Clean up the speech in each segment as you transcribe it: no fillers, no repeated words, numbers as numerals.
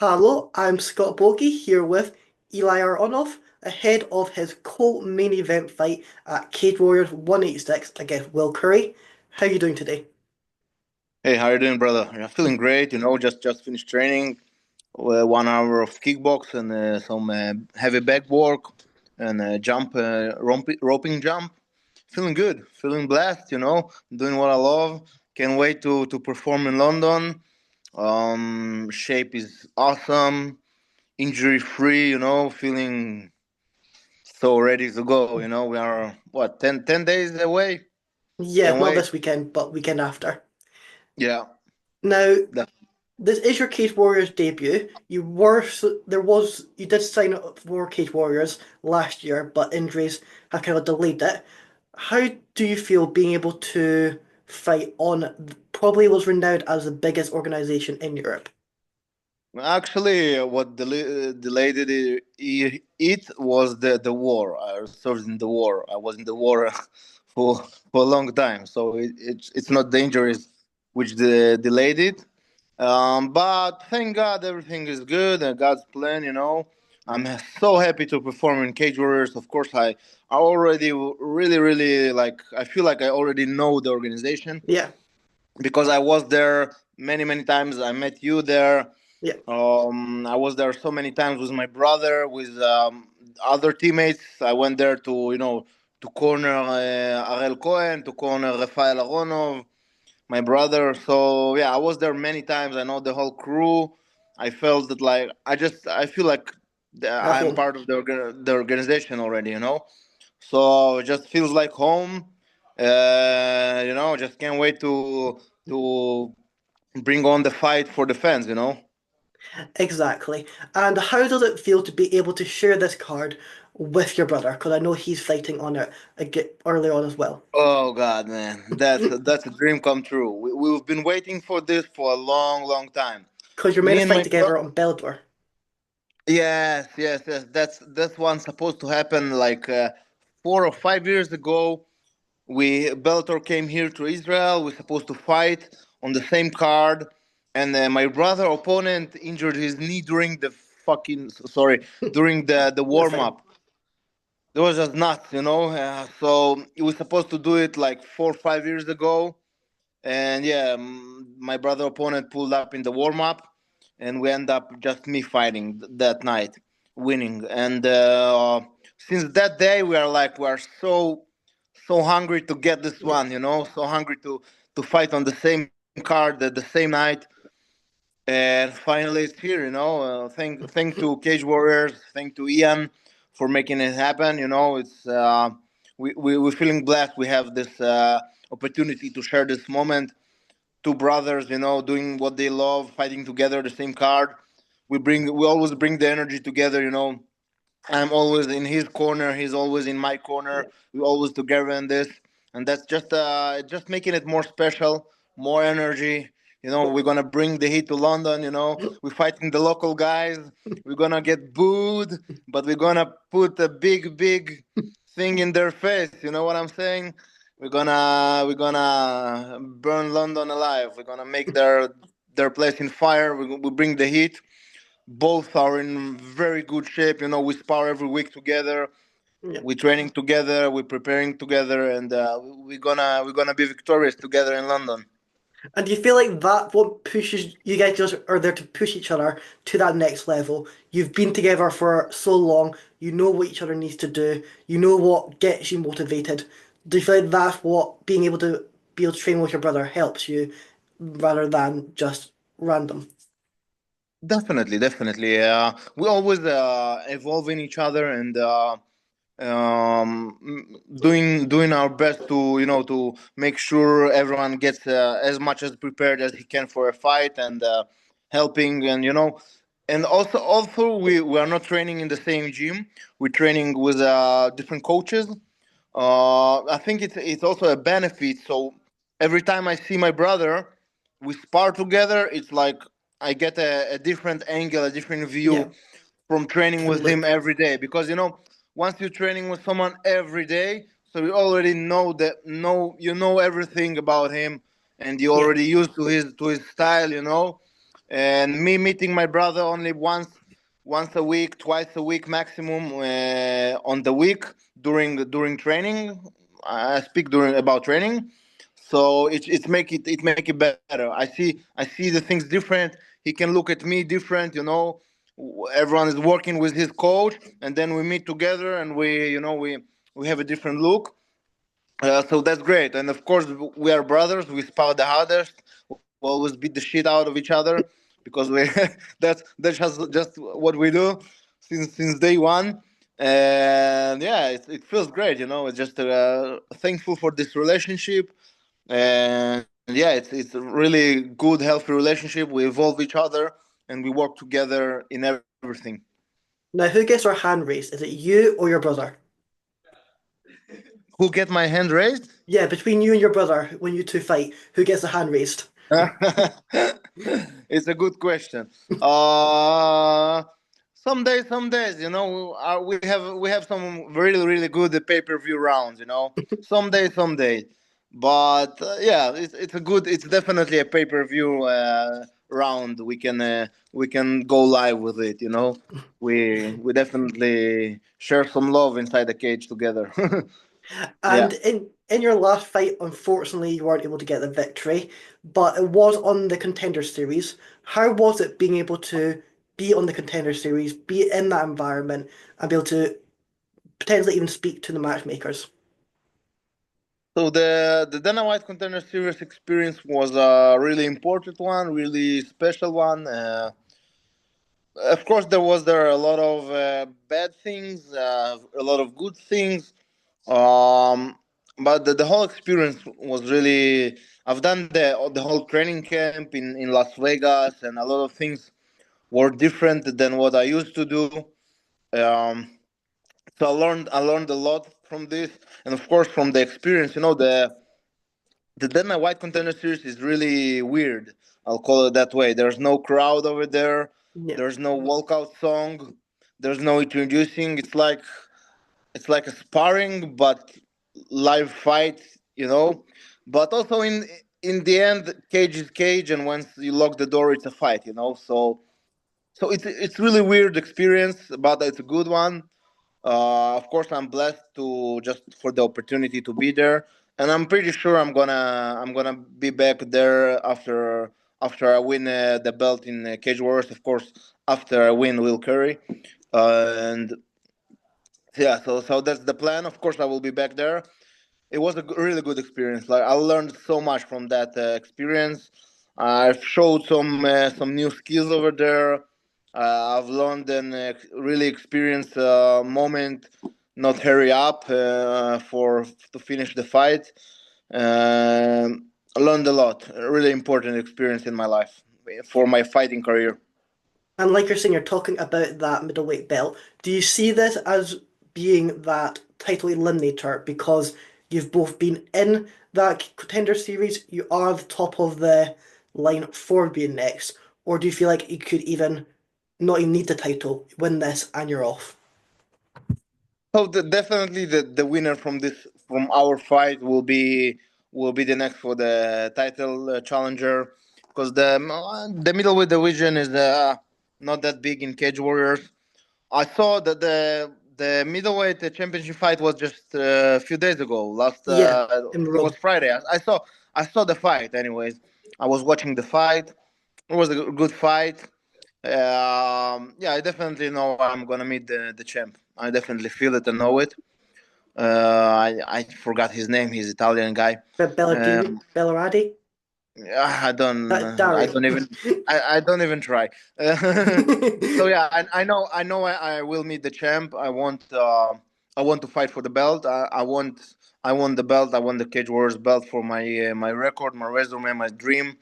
Hello, I'm Scott Bogey here with Eli Aronov ahead of his co-main event fight at Cage Warriors 186 against Will Currie. How are you doing today? Hey, how you doing, brother? I'm feeling great. Just finished training, 1 hour of kickbox and some heavy back work and roping jump. Feeling good, feeling blessed. Doing what I love. Can't wait to perform in London. Shape is awesome, injury free. Feeling so ready to go. We are what 10 days away. Yeah, Can't not wait. this weekend, but weekend after. Yeah. Now, this is your Cage Warriors debut. You did sign up for Cage Warriors last year, but injuries have kind of delayed it. How do you feel being able to fight on probably was renowned as the biggest organization in Europe? Actually, what delayed it was the war. I served in the war. I was in the war for for a long time, so it's not dangerous, which delayed it. But thank God everything is good and God's plan. I'm so happy to perform in Cage Warriors. Of course, I already really like. I feel like I already know the organization Yeah, because I was there many times. I met you there. yeah, I was there so many times with my brother, with other teammates. I went there to corner Arel Cohen, to corner Rafael Aronov, my brother. So yeah, I was there many times. I know the whole crew. I felt that I feel like at I'm home. part of the organization already. So it just feels like home. Just can't wait to bring on the fight for the fans. Exactly. And how does it feel to be able to share this card with your brother? Because I know he's fighting on it earlier on as well. Oh God, man, that's a dream come true. We've been waiting for this for a long time. Because you're meant Me to and fight my together brother. on Bellator. Yes. That's one supposed to happen like 4 or 5 years ago. We Bellator came here to Israel. We're supposed to fight on the same card, and my brother opponent injured his knee during the fucking sorry during the You're warm fine. up. It was just nuts. So we were supposed to do it like 4 or 5 years ago, and yeah, my brother opponent pulled up in the warm up, and we end up just me fighting that night, winning. And since that day, we are so hungry to get this Yeah. one. So hungry to fight on the same card at the same night, and finally it's here. Thank to Cage Warriors, thank to Ian for making it happen. It's we're feeling blessed. We have this opportunity to share this moment. Two brothers, doing what they love, fighting together, the same card. We always bring the energy together. I'm always in his corner, he's always in my corner. Yeah. We always together in this, and that's just making it more special, more energy. We're gonna bring the heat to London. We're fighting the local guys. We're gonna get booed, but we're gonna put a big thing in their face. You know what I'm saying? We're gonna burn London alive. We're gonna make their place in fire. We bring the heat. Both are in very good shape. We spar every week together. Yeah. We're training together. We're preparing together, and we're gonna be victorious together in London. And do you feel like that what pushes you guys just are there to push each other to that next level? You've been together for so long, you know what each other needs to do, you know what gets you motivated. Do you feel like that's what being able to train with your brother helps you rather than just random? Definitely. We always evolving each other and doing our best to make sure everyone gets as much as prepared as he can for a fight and helping and also we are not training in the same gym. We're training with different coaches. I think it's also a benefit. So every time I see my brother, we spar together. It's like I get a different angle, a different Yeah, view from training different with him look. every day. Because once you're training with someone every day, so you already know everything about him, and you Yeah, already used to his style. and me meeting my brother only once a week, twice a week maximum on the week during training. I speak during about training, so it make it better. I see the things different. He can look at me different, you know. Everyone is working with his coach, and then we meet together, and we have a different look. So that's great, and of course we are brothers. We spar the hardest. We always beat the shit out of each other because we that's just what we do since day one. And yeah, it feels great. You know, it's just thankful for this relationship. And yeah, it's a really good, healthy relationship. We evolve each other and we work together in everything. Now, who gets our hand raised? Is it you or your brother? Who get my hand raised? Yeah, between you and your brother, when you two fight, who gets the hand raised? It's a good question. Uh, some days, you know, we have some really really good pay per view rounds. You know, some days, but yeah, it's a good. It's definitely a pay per view round. We can go live with it. You know, we definitely share some love inside the cage together. And Yeah. in your last fight, unfortunately, you weren't able to get the victory, but it was on the Contender Series. How was it being able to be on the Contender Series, be in that environment, and be able to potentially even speak to the matchmakers? So the Dana White Contender Series experience was a really important one, really special one. Of course, there a lot of bad things, a lot of good things, but the whole experience was really. I've done the whole training camp in Las Vegas, and a lot of things were different than what I used to do. Um, so I learned a lot from this, and of course from the experience. You know the Dead White Container Series is really weird. I'll call it that way. There's no crowd over there. Yeah. There's no walkout song. There's no introducing. It's like a sparring, but live fight. You know, but also in the end, cage is cage, and once you lock the door, it's a fight. You know, so it's really weird experience, but it's a good one. Of course, I'm blessed to just for the opportunity to be there, and I'm pretty sure I'm gonna be back there after I win the belt in Cage Warriors. Of course, after I win Will Currie, and yeah, so that's the plan. Of course, I will be back there. It was a really good experience. Like I learned so much from that experience. I've showed some new skills over there. I've learned and really experienced a moment, not hurry up for to finish the fight. I learned a lot. A really important experience in my life for my fighting career. And like you're saying, you're talking about that middleweight belt. Do you see this as being that title eliminator because you've both been in that contender series, you are the top of the line for being next, or do you feel like you could even not even need the title, win this, and you're off? So definitely the winner from our fight will be the next for the title challenger because the middleweight division is not that big in Cage Warriors. I saw that the middleweight championship fight was just a few days ago. Yeah, I in think it was Rome. Friday. I saw the fight. Anyways, I was watching the fight. It was a good fight. Yeah, I definitely know I'm gonna meet the champ. I definitely feel it and know it. I forgot his name. He's Italian guy. Belladini, Um, Bellarati, yeah, I Dario. don't even I don't even try. So yeah, I will meet the champ. I want to fight for the belt. I want the belt. I want the Cage Warriors belt for my record, my resume, my dream.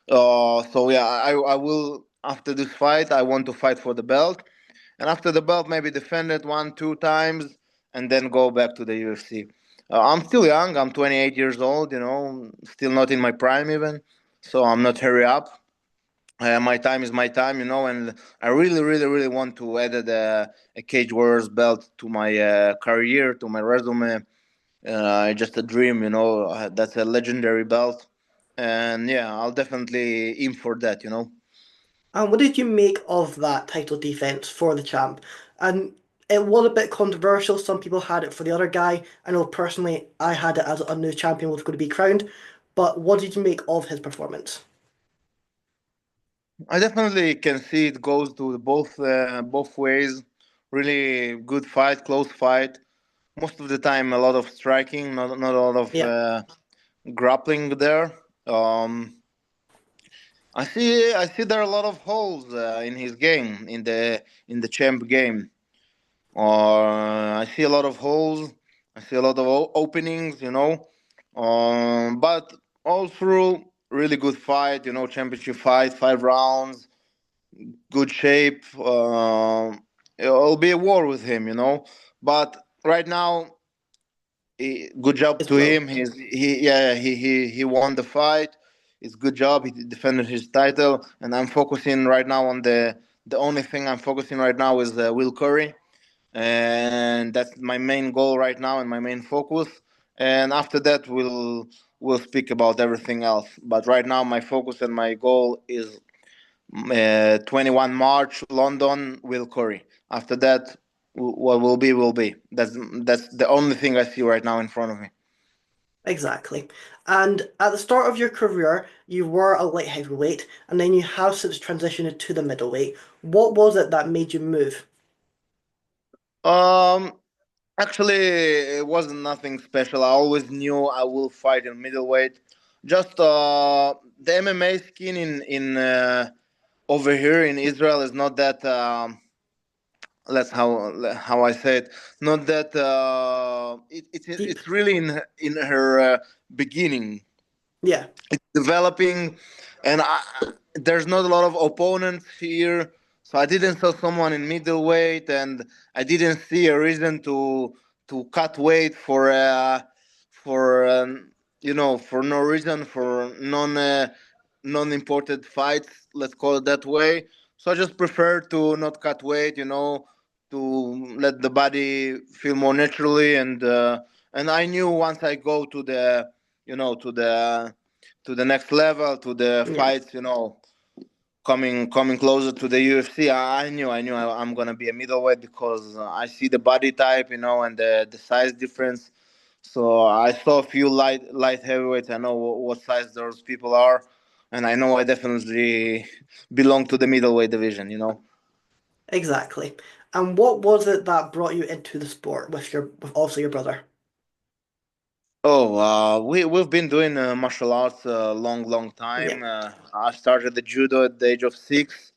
So yeah, I will after this fight. I want to fight for the belt, and after the belt, maybe defend it one, two times, and then go back to the UFC. I'm still young. I'm 28 years old. You know, still not in my prime even, so I'm not hurry up. My time is my time, you know, and I really, really, really want to add a Cage Warriors belt to my career, to my resume. Just a dream, you know. That's a legendary belt, and yeah, I'll definitely aim for that, you know. And what did you make of that title defense for the champ? And it was a bit controversial. Some people had it for the other guy. I know personally I had it as a new champion was going to be crowned. But what did you make of his performance? I definitely can see it goes to both ways. Really good fight, close fight. Most of the time, a lot of striking, not a lot of Yeah, grappling there. Um, I see there are a lot of holes in his game in the champ game. I see a lot of holes. I see a lot of openings. But all through, really good fight. Championship fight, 5 rounds, good shape. It'll be a war with him. But right now, good job as to well. him. He won the fight. It's good job. He defended his title, and I'm focusing right now on the only thing I'm focusing right now is Will Currie, and that's my main goal right now and my main focus. And after that, we'll speak about everything else. But right now, my focus and my goal is 21 March, London, Will Currie. After that, what will be will be. That's the only thing I see right now in front of me. Exactly. And at the start of your career, you were a light heavyweight, and then you have since transitioned to the middleweight. What was it that made you move? Um, Actually, it wasn't nothing special. I always knew I will fight in middleweight. Just the MMA skin in over here in Israel is not that. That's how I say it. Not that. Deep? It's really in her beginning. Yeah. It's developing, and there's not a lot of opponents here, so I didn't saw someone in middleweight, and I didn't see a reason to cut weight for for no reason, for non-imported fights, let's call it that way. So I just prefer to not cut weight, to let the body feel more naturally, and I knew once I go to the you know to the next level, to the Yeah. fights, coming closer to the UFC. I knew I'm gonna be a middleweight because I see the body type, and the size difference. So I saw a few light heavyweights. I know what size those people are, and I know I definitely belong to the middleweight division. Exactly. And what was it that brought you into the sport with also your brother? Oh, we've been doing martial arts a long Yeah. time. I started the judo at the age of 6.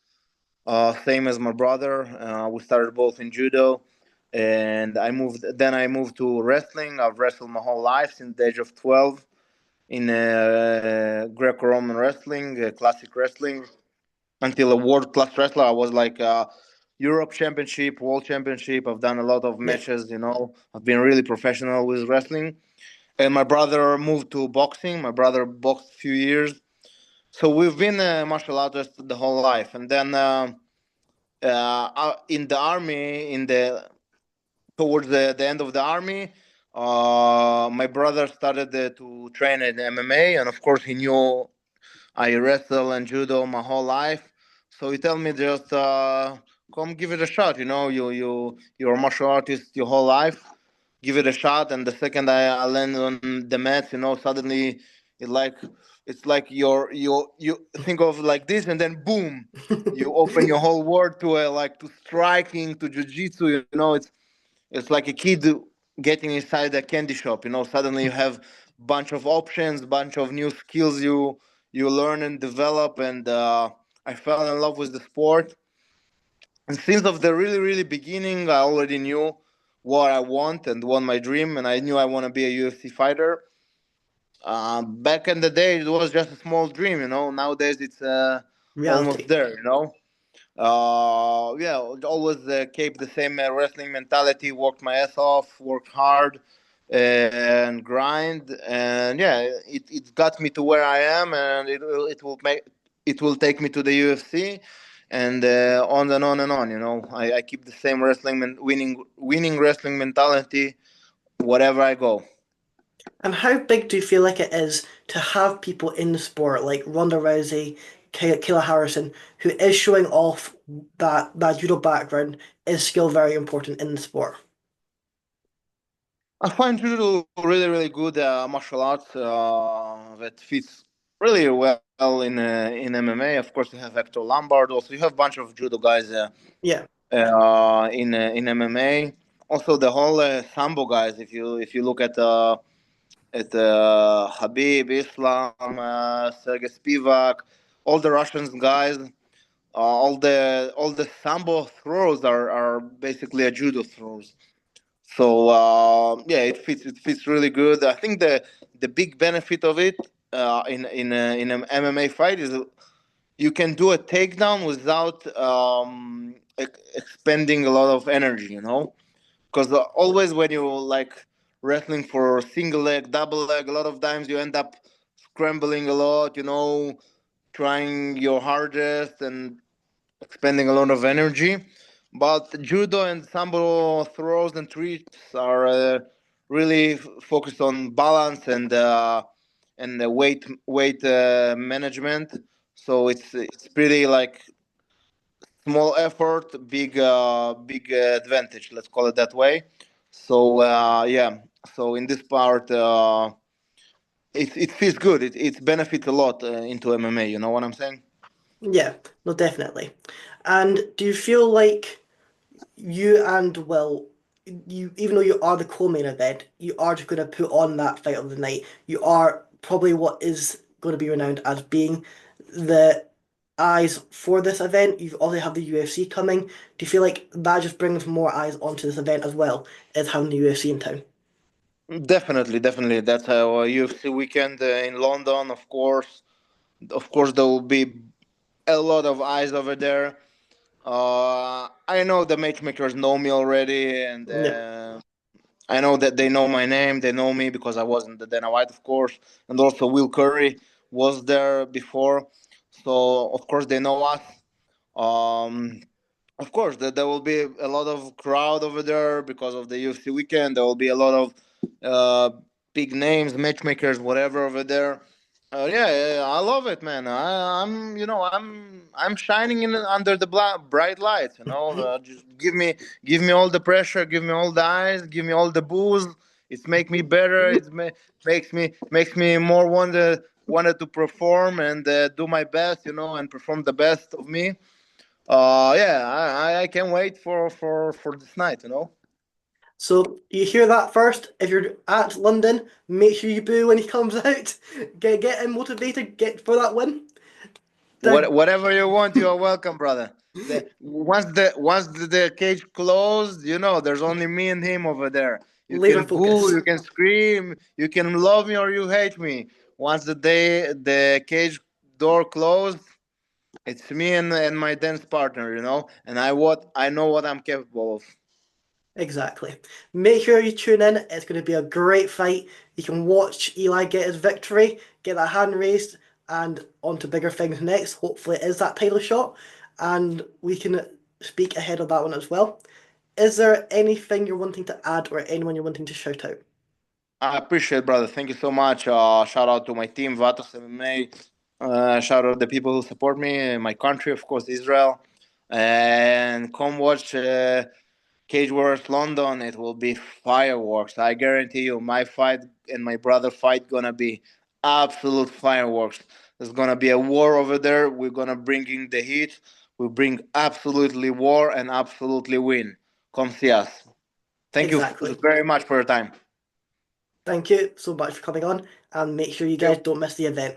Same as my brother. We started both in judo, and I moved. Then I moved to wrestling. I've wrestled my whole life since the age of 12 in Greco-Roman wrestling, classic wrestling, until a world class wrestler. I was like Europe Championship, World Championship. I've done a lot of Yeah. matches. I've been really professional with wrestling. And my brother moved to boxing. My brother boxed a few years. So we've been martial artists the whole life. And then in the army, in the towards the end of the army, my brother started to train in MMA, and of course he knew I wrestle and judo my whole life. So he told me just come give it a shot. You're a martial artist your whole life. Give it a shot. And the second I land on the mats, suddenly it like it's like you think of like this, and then boom, you open your whole world to like to striking, to jiu-jitsu. It's like a kid getting inside a candy shop. Suddenly you have bunch of options, bunch of new skills you learn and develop. And I fell in love with the sport. And since of the really really beginning, I already knew what I want and what my dream, and I knew I want to be a UFC fighter. Back in the day, it was just a small dream. Nowadays, it's almost Reality. there. Yeah, always kept the same wrestling mentality. Worked my ass off, worked hard, and grind. And yeah, it got me to where I am, and it will take me to the UFC, and on and on and on. I keep the same winning wrestling mentality wherever I go. And how big do you feel like it is to have people in the sport like Ronda Rousey, Kayla Harrison, who is showing off that judo background, is still very important in the sport. I find judo really, really good martial arts that fits really well in MMA. Of course, you have Hector Lombard. Also, you have a bunch of judo guys Yeah, in MMA. Also, the whole sambo guys. If you look at Habib, Islam, Sergey Spivak, all the Russians guys, all the sambo throws are basically a judo throws. So yeah, it fits really good. I think the big benefit of it in an MMA fight is you can do a takedown without expending a lot of energy. Because always when you like wrestling for single leg, double leg, a lot of times you end up scrambling a lot. Trying your hardest and expending a lot of energy. But judo and sambo throws and treats are really focused on balance and the weight management. So it's pretty like small effort, big advantage. Let's call it that way. So yeah. So in this part, it feels good. It benefits a lot into MMA. You know what I'm saying? yeah, no, definitely. And do you feel like you and Will, you even though you are the co-main event, you are just going to put on that fight of the night. You are probably what is going to be renowned as being the eyes for this event. You also have the UFC coming. Do you feel like that just brings more eyes onto this event as well as having the UFC in town? Definitely, definitely. That's our UFC weekend in London. Of course, there will be a lot of eyes over there. I know the matchmakers know me already, and Yeah, I know that they know my name. They know me because I was in the Dana White, of course, and also Will Currie was there before. So of course they know us. Um, of course, there will be a lot of crowd over there because of the UFC weekend. There will be a lot of big names, matchmakers, whatever over there. Yeah, yeah, yeah, I love it, man. I'm shining in under the bright lights. Just give me all the pressure, give me all the eyes, give me all the booze. It's make me better. Makes me more wanted to perform and do my best, and perform the best of me. Yeah, I can't wait for this night. so you hear that first. If you're at London, make sure you boo when he comes out. Get him motivated. Get for that win. The Whatever you want, you are welcome, brother. Once the cage closed, there's only me and him over there. You laser can boo, focus. you can scream, you can love me or you hate me. Once the cage door closed, it's me and my dance partner, and I know what I'm capable of. Exactly. Make sure you tune in. It's going to be a great fight. You can watch Eli get his victory, get that hand raised, and on to bigger things next. Hopefully, it is that title shot, and we can speak ahead of that one as well. Is there anything you're wanting to add or anyone you're wanting to shout out? I appreciate, brother. Thank you so much. Shout out to my team, Vatos MMA. Shout out the people who support me, my country, of course, Israel. And come watch Cage Wars London. It will be fireworks. I guarantee you, my fight and my brother fight gonna be absolute fireworks. There's gonna be a war over there. We're gonna bring in the heat. We bring absolutely war and absolutely win. Come see us. Thank you Exactly. very much for your time. Thank you so much for coming on, and make sure you guys Thank you. don't miss the event.